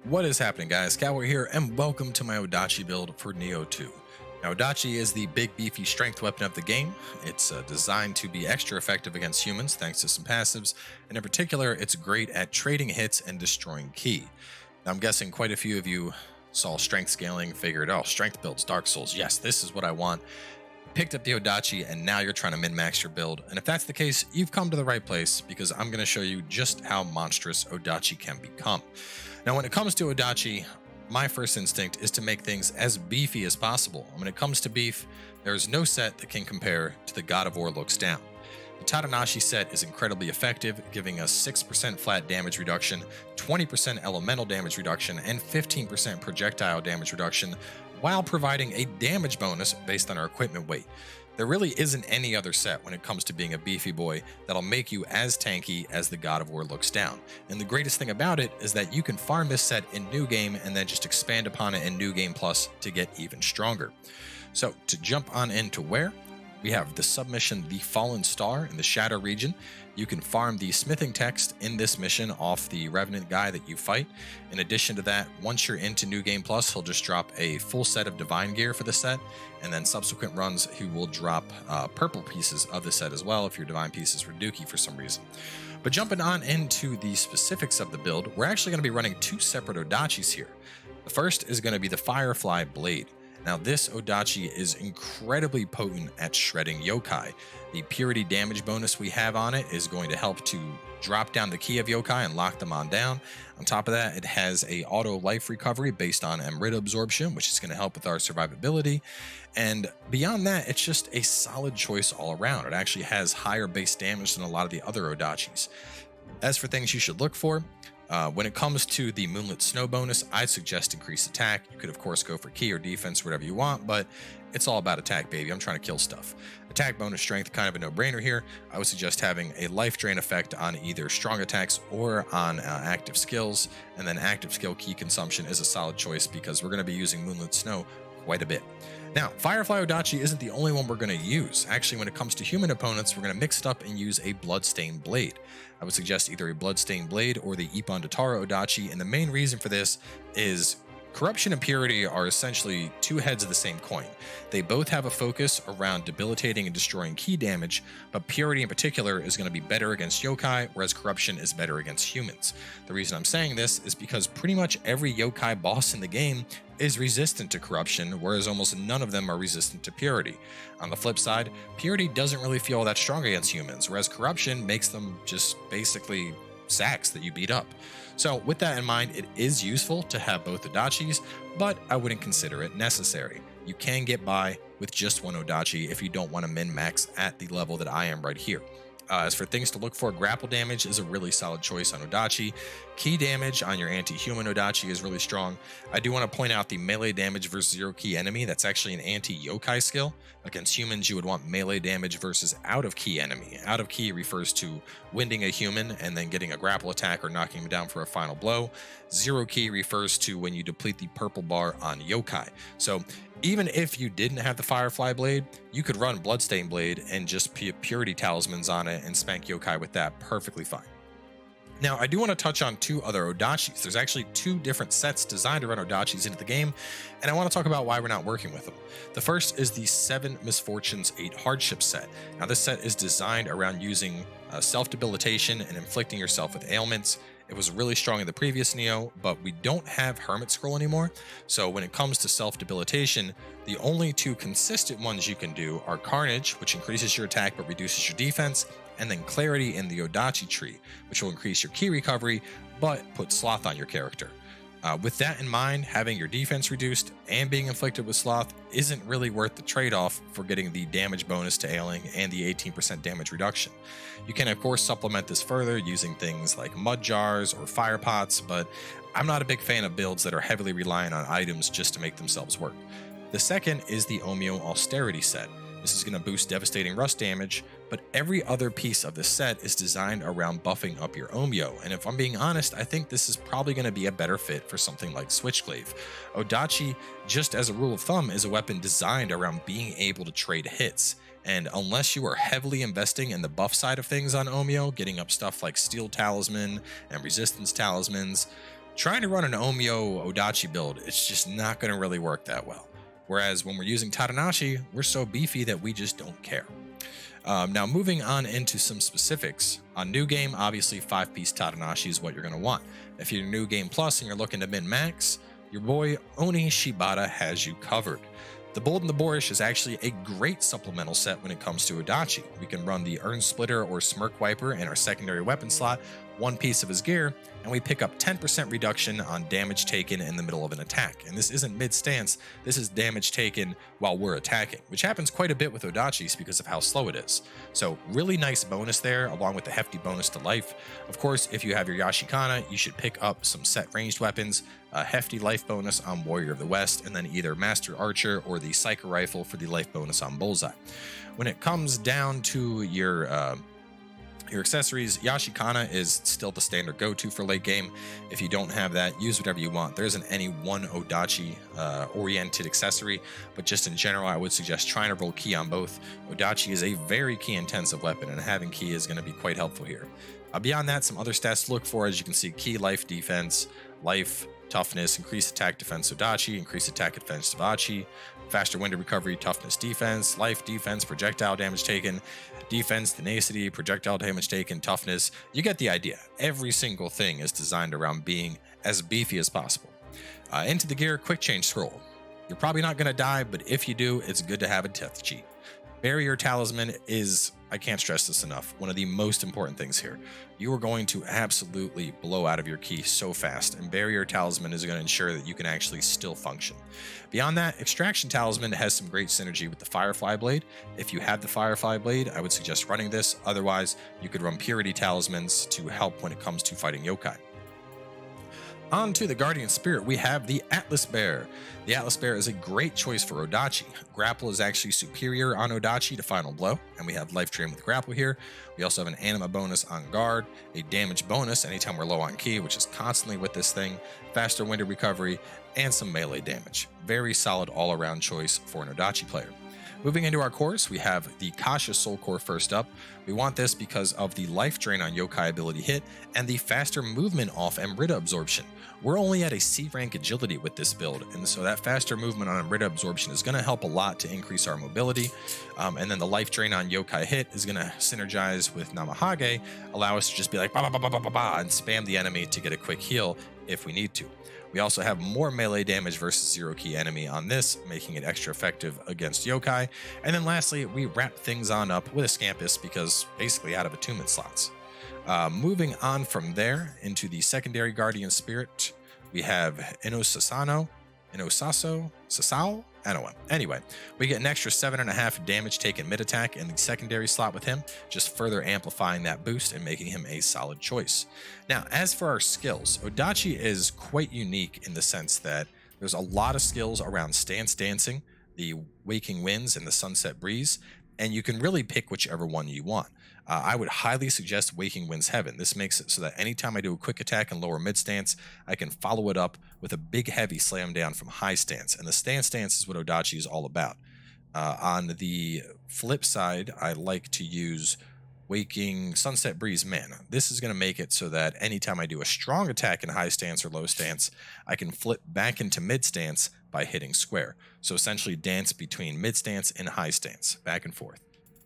What is happening, guys? Cowboy here, and welcome to my Odachi build for Nioh 2. Now, Odachi is the big beefy strength weapon of the game. It's designed to be extra effective against humans thanks to some passives, and in particular, it's great at trading hits and destroying ki. Now, I'm guessing quite a few of you saw strength scaling, figured, oh, strength builds, Dark Souls, yes, this is what I want. Picked up the Odachi, and now you're trying to min-max your build. And if that's the case, you've come to the right place, because I'm going to show you just how monstrous Odachi can become. Now, when it comes to Odachi, my first instinct is to make things as beefy as possible. And when it comes to beef, there's no set that can compare to the God of War Looks Down. The Tadanashi set is incredibly effective, giving us 6% flat damage reduction, 20% elemental damage reduction, and 15% projectile damage reduction, while providing a damage bonus based on our equipment weight. There really isn't any other set when it comes to being a beefy boy that'll make you as tanky as the God of War Looks Down. And the greatest thing about it is that you can farm this set in New Game and then just expand upon it in New Game Plus to get even stronger. So to jump on into where, we have the submission The Fallen Star in the Shadow region. You can farm the smithing text in this mission off the Revenant guy that you fight. In addition to that, once you're into New Game Plus, he'll just drop a full set of Divine Gear for the set, and then subsequent runs, he will drop purple pieces of the set as well if your Divine pieces were dookie for some reason. But jumping on into the specifics of the build, we're actually going to be running two separate Odachis here. The first is going to be the Firefly Blade. Now, this Odachi is incredibly potent at shredding yokai. The purity damage bonus we have on it is going to help to drop down the ki of yokai and lock them on down. On top of that, it has a auto life recovery based on Amrita absorption, which is going to help with our survivability. And beyond that, it's just a solid choice all around. It actually has higher base damage than a lot of the other Odachis. As for things you should look for, when it comes to the Moonlit Snow bonus, I'd suggest increased attack. You could, of course, go for ki or defense, whatever you want, but it's all about attack, baby. I'm trying to kill stuff. Attack bonus strength, kind of a no-brainer here. I would suggest having a life drain effect on either strong attacks or on active skills, and then active skill ki consumption is a solid choice because we're going to be using Moonlit Snow quite a bit. Now, Firefly Odachi isn't the only one we're going to use. Actually, when it comes to human opponents, we're going to mix it up and use a Bloodstained Blade. I would suggest either a Bloodstained Blade or the Ippon Dotaro Odachi, and the main reason for this is corruption and purity are essentially two heads of the same coin. They both have a focus around debilitating and destroying ki damage, but purity in particular is going to be better against yokai, whereas corruption is better against humans. The reason I'm saying this is because pretty much every yokai boss in the game is resistant to corruption, whereas almost none of them are resistant to purity. On the flip side, purity doesn't really feel all that strong against humans, whereas corruption makes them just basically sacks that you beat up. So with that in mind, it is useful to have both Odachis, but I wouldn't consider it necessary. You can get by with just one Odachi if you don't want to min-max at the level that I am right here. As for things to look for, grapple damage is a really solid choice on Odachi. Ki damage on your anti-human Odachi is really strong. I do want to point out the melee damage versus zero ki enemy. That's actually an anti-yokai skill. Against humans, you would want melee damage versus out of ki enemy. Out of ki refers to winding a human and then getting a grapple attack or knocking him down for a final blow. Zero ki refers to when you deplete the purple bar on yokai. So even if you didn't have the Firefly Blade, you could run Bloodstained Blade and just purity talismans on it and spank yokai with that perfectly fine. Now, I do want to touch on two other Odachis. There's actually two different sets designed to run Odachis into the game, and I want to talk about why we're not working with them. The first is the 7 Misfortunes, 8 Hardship set. Now, this set is designed around using self-debilitation and inflicting yourself with ailments. It was really strong in the previous Nioh, but we don't have Hermit Scroll anymore. So when it comes to self-debilitation, the only two consistent ones you can do are Carnage, which increases your attack but reduces your defense, and then Clarity in the Odachi tree, which will increase your ki recovery, but put Sloth on your character. With that in mind, having your defense reduced and being inflicted with Sloth isn't really worth the trade-off for getting the damage bonus to ailing and the 18% damage reduction. You can of course supplement this further using things like mud jars or fire pots, but I'm not a big fan of builds that are heavily reliant on items just to make themselves work. The second is the Omyo Austerity set. This is going to boost devastating rust damage, but every other piece of the set is designed around buffing up your Omyo, and if I'm being honest, I think this is probably going to be a better fit for something like Switchglaive. Odachi, just as a rule of thumb, is a weapon designed around being able to trade hits, and unless you are heavily investing in the buff side of things on Omyo, getting up stuff like Steel Talisman and Resistance Talismans, Trying to run an Omyo Odachi build, it's just not going to really work that well. Whereas when we're using Tadanashi, we're so beefy that we just don't care. Now moving on into some specifics. On New Game, obviously 5-piece Tadanashi is what you're going to want. If you're New Game Plus and you're looking to min-max, your boy Oni Shibata has you covered. The Bold and the Boorish is actually a great supplemental set when it comes to Odachi. We can run the Urn Splitter or Smirk Wiper in our secondary weapon slot, one piece of his gear, and we pick up 10% reduction on damage taken in the middle of an attack. And this isn't mid-stance, this is damage taken while we're attacking, which happens quite a bit with Odachis because of how slow it is. So really nice bonus there, along with the hefty bonus to life. Of course, if you have your Yashikana, you should pick up some set ranged weapons, a hefty life bonus on Warrior of the West, and then either Master Archer or the Psyker Rifle for the life bonus on Bullseye. When it comes down to your accessories, Yashikana is still the standard go-to for late game. If you don't have that, use whatever you want. There isn't any one Odachi oriented accessory, but just in general, I would suggest trying to roll ki on both. Odachi is a very ki intensive weapon, and having ki is going to be quite helpful here. Beyond that, some other stats to look for, as you can see: ki, life, defense, life, toughness, increased attack defense Odachi, increased attack defense Achi, faster wind recovery, toughness defense, life defense, projectile damage taken, defense, tenacity, projectile damage taken, toughness. You get the idea. Every single thing is designed around being as beefy as possible. Into the gear, quick change scroll. You're probably not going to die, but if you do, it's good to have a death cheat. Barrier Talisman is, I can't stress this enough, one of the most important things here. You are going to absolutely blow out of your ki so fast, and Barrier Talisman is going to ensure that you can actually still function. Beyond that, Extraction Talisman has some great synergy with the Firefly Blade. If you have the Firefly Blade, I would suggest running this. Otherwise, you could run Purity Talismans to help when it comes to fighting yokai. On to the Guardian Spirit, we have the Atlas Bear. The Atlas Bear is a great choice for Odachi. Grapple is actually superior on Odachi to Final Blow, and we have Life Drain with Grapple here. We also have an Anima bonus on Guard, a damage bonus anytime we're low on ki, which is constantly with this thing, faster Wind Recovery, and some melee damage. Very solid all-around choice for an Odachi player. Moving into our course, we have the Kasha Soul Core first up. We want this because of the life drain on Yokai ability hit and the faster movement off Amrita absorption. We're only at a C rank agility with this build, and so that faster movement on Amrita absorption is going to help a lot to increase our mobility. And then the life drain on Yokai hit is going to synergize with Namahage, allow us to just be like ba ba ba ba ba ba ba and spam the enemy to get a quick heal if we need to. We also have more melee damage versus zero ki enemy on this, making it extra effective against yokai. And then lastly, we wrap things on up with a Scampus because basically out of attunement slots. Moving on from there into the secondary Guardian Spirit, we have Sasao? I don't know. Anyway, we get an extra 7.5 damage taken mid-attack in the secondary slot with him, just further amplifying that boost and making him a solid choice. Now, as for our skills, Odachi is quite unique in the sense that there's a lot of skills around stance dancing, the Waking Winds, and the Sunset Breeze, and you can really pick whichever one you want. I would highly suggest Waking Winds Heaven. This makes it so that anytime I do a quick attack and lower mid stance, I can follow it up with a big heavy slam down from high stance. And the stance is what Odachi is all about. On the flip side, I like to use Waking Sunset Breeze Mana. This is going to make it so that anytime I do a strong attack in high stance or low stance, I can flip back into mid stance by hitting square. So essentially dance between mid stance and high stance, back and forth.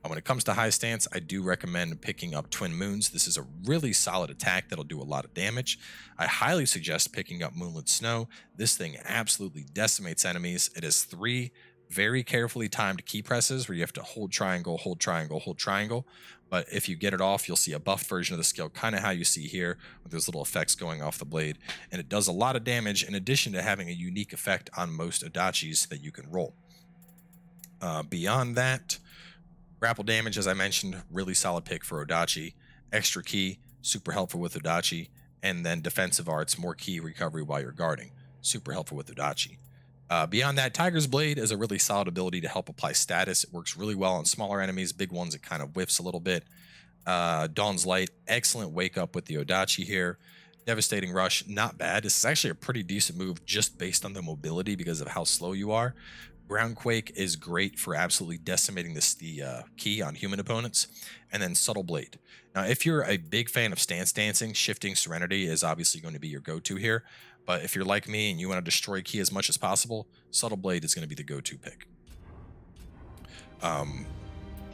When it comes to high stance, I do recommend picking up Twin Moons. This is a really solid attack that'll do a lot of damage. I highly suggest picking up Moonlit Snow. This thing absolutely decimates enemies. It has 3 very carefully timed key presses where you have to hold triangle, hold triangle, hold triangle. But if you get it off, you'll see a buffed version of the skill, kind of how you see here, with those little effects going off the blade. And it does a lot of damage in addition to having a unique effect on most Odachis that you can roll. Beyond that, grapple damage, as I mentioned, really solid pick for Odachi. Extra ki, super helpful with Odachi. And then defensive arts, more ki recovery while you're guarding. Super helpful with Odachi. Beyond that, Tiger's Blade is a really solid ability to help apply status. It works really well on smaller enemies. Big ones, it kind of whiffs a little bit. Dawn's Light, excellent wake up with the Odachi here. Devastating Rush, not bad. This is actually a pretty decent move just based on the mobility because of how slow you are. Groundquake is great for absolutely decimating the key on human opponents, and then Subtle Blade. Now, if you're a big fan of stance dancing, Shifting Serenity is obviously going to be your go-to here. But if you're like me and you want to destroy key as much as possible, Subtle Blade is going to be the go-to pick.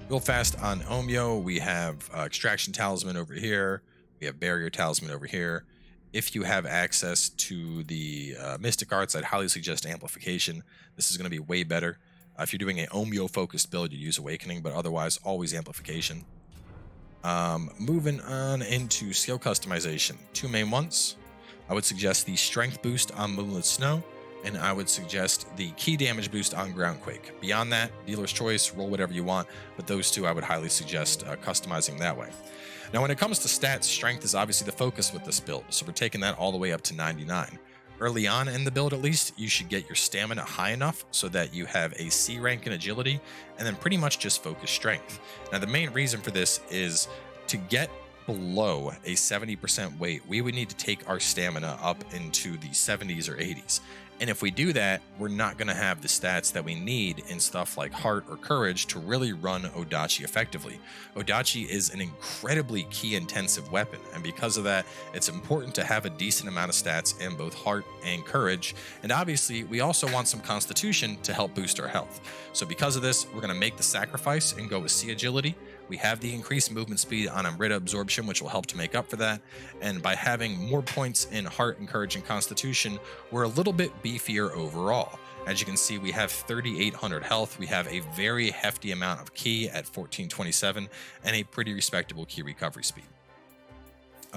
Real fast on Omyo, we have Extraction Talisman over here. We have Barrier Talisman over here. If you have access to the Mystic Arts, I'd highly suggest Amplification. This is going to be way better. If you're doing an Omyo-focused build, you use Awakening, but otherwise, always Amplification. Moving on into skill customization. Two main ones. I would suggest the Strength boost on Moonlit Snow, and I would suggest the key damage boost on Groundquake. Beyond that, dealer's choice, roll whatever you want, but those two I would highly suggest customizing that way. Now, when it comes to stats, strength is obviously the focus with this build, so we're taking that all the way up to 99. Early on in the build, at least, you should get your stamina high enough so that you have a C rank in agility, and then pretty much just focus strength. Now, the main reason for this is to get below a 70% weight, we would need to take our stamina up into the 70s or 80s. And if we do that, we're not going to have the stats that we need in stuff like Heart or Courage to really run Odachi effectively. Odachi is an incredibly key-intensive weapon, and because of that, it's important to have a decent amount of stats in both Heart and Courage, and obviously, we also want some Constitution to help boost our health. So because of this, we're going to make the sacrifice and go with C Agility. We have the increased movement speed on Amrita Absorption, which will help to make up for that. And by having more points in Heart and Courage and Constitution, we're a little bit beefier overall. As you can see, we have 3,800 health. We have a very hefty amount of ki at 1427 and a pretty respectable ki recovery speed.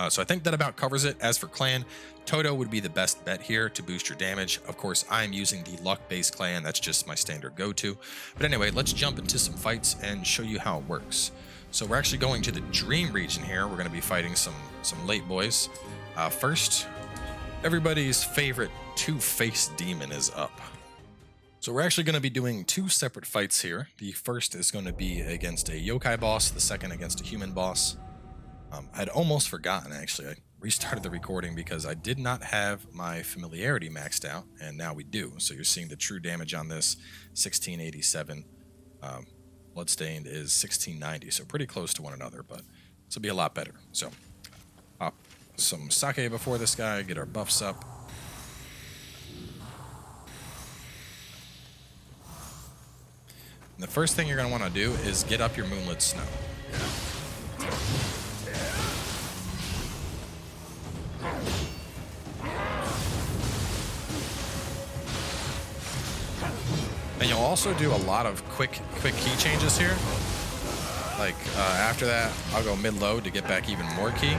So I think that about covers it. As for clan, Toto would be the best bet here to boost your damage. Of course, I'm using the luck-based clan. That's just my standard go-to. But anyway, let's jump into some fights and show you how it works. So we're actually going to the Dream region here. We're going to be fighting some late boys. First, everybody's favorite two-faced demon is up. So we're actually going to be doing two separate fights here. The first is going to be against a Yokai boss, the second against a human boss. I'd almost forgotten, actually. I restarted the recording because I did not have my familiarity maxed out, and now we do. So you're seeing the true damage on this, 1687. Bloodstained is 1690, so pretty close to one another, but this will be a lot better. So, pop some sake before this guy, get our buffs up. And the first thing you're going to want to do is get up your Moonlit Snow. And you'll also do a lot of quick key changes here. Like after that, I'll go mid-low to get back even more key.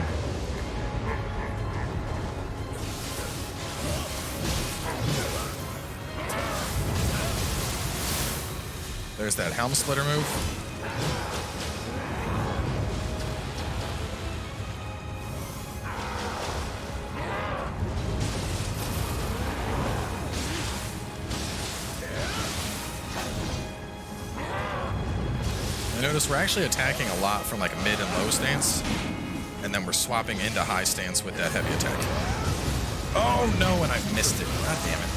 There's that Helm Splitter move. Notice we're actually attacking a lot from like a mid and low stance, and then we're swapping into high stance with that heavy attack. Oh no, and I missed it. God damn it.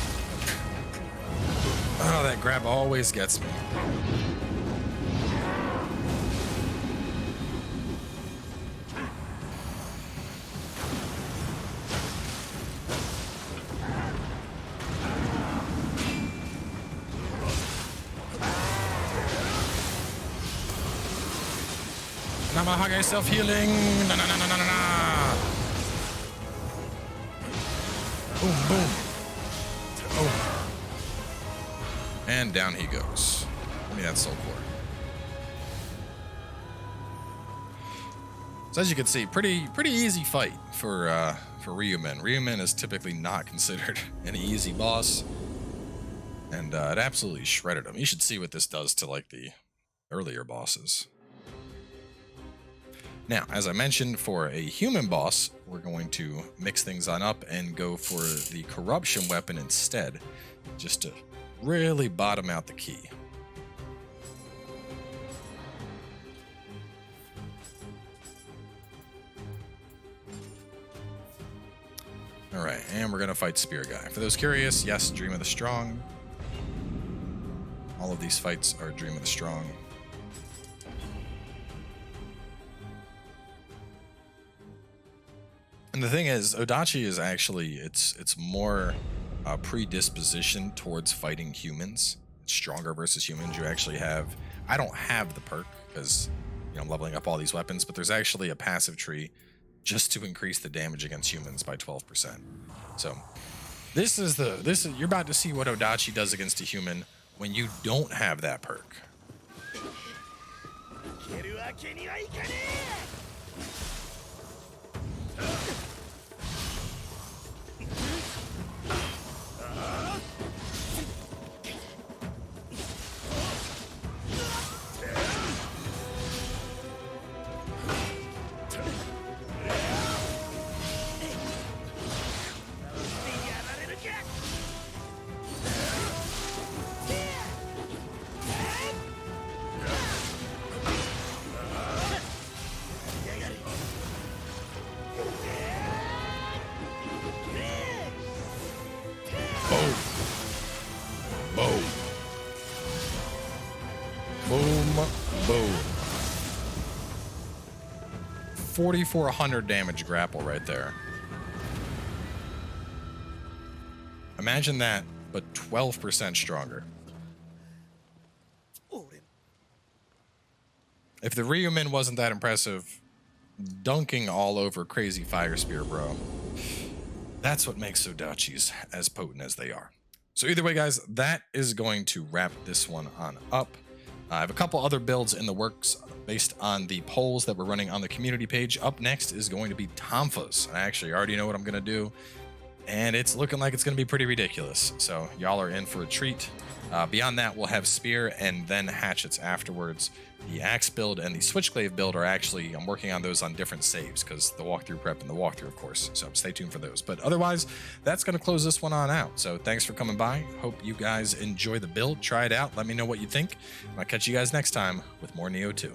Oh, that grab always gets me. Namahage self-healing. Na na na na na na. Boom, boom. Oh. And down he goes. Give me that soul core. So as you can see, pretty easy fight for Ryumen. Ryumen is typically not considered an easy boss, and it absolutely shredded him. You should see what this does to like the earlier bosses. Now, as I mentioned, for a human boss, we're going to mix things on up and go for the corruption weapon instead, just to really bottom out the key. All right, and we're gonna fight Spear Guy. For those curious, yes, Dream of the Strong. All of these fights are a dream of the strong. And the thing is, Odachi is actually, it's more predisposition towards fighting humans. It's stronger versus humans. You actually have, I don't have the perk because, you know, I'm leveling up all these weapons, but there's actually a passive tree just to increase the damage against humans by 12%. So you're about to see what Odachi does against a human when you don't have that perk. Boom. Boom. Boom. Boom. 4,400 damage grapple right there. Imagine that, but 12% stronger. If the Ryumin wasn't that impressive, dunking all over Crazy Fire Spear, bro. That's what makes Odachis as potent as they are. So either way, guys, that is going to wrap this one on up. I have a couple other builds in the works based on the polls that we're running on the community page. Up next is going to be Tonfas. I actually already know what I'm going to do, and it's looking like it's going to be pretty ridiculous. So y'all are in for a treat. Beyond that, we'll have Spear and then Hatchets afterwards. The Axe build and the Switchglaive build are actually, I'm working on those on different saves because the walkthrough prep and the walkthrough, of course. So stay tuned for those. But otherwise, that's going to close this one on out. So thanks for coming by. Hope you guys enjoy the build. Try it out. Let me know what you think. I'll catch you guys next time with more Nioh 2.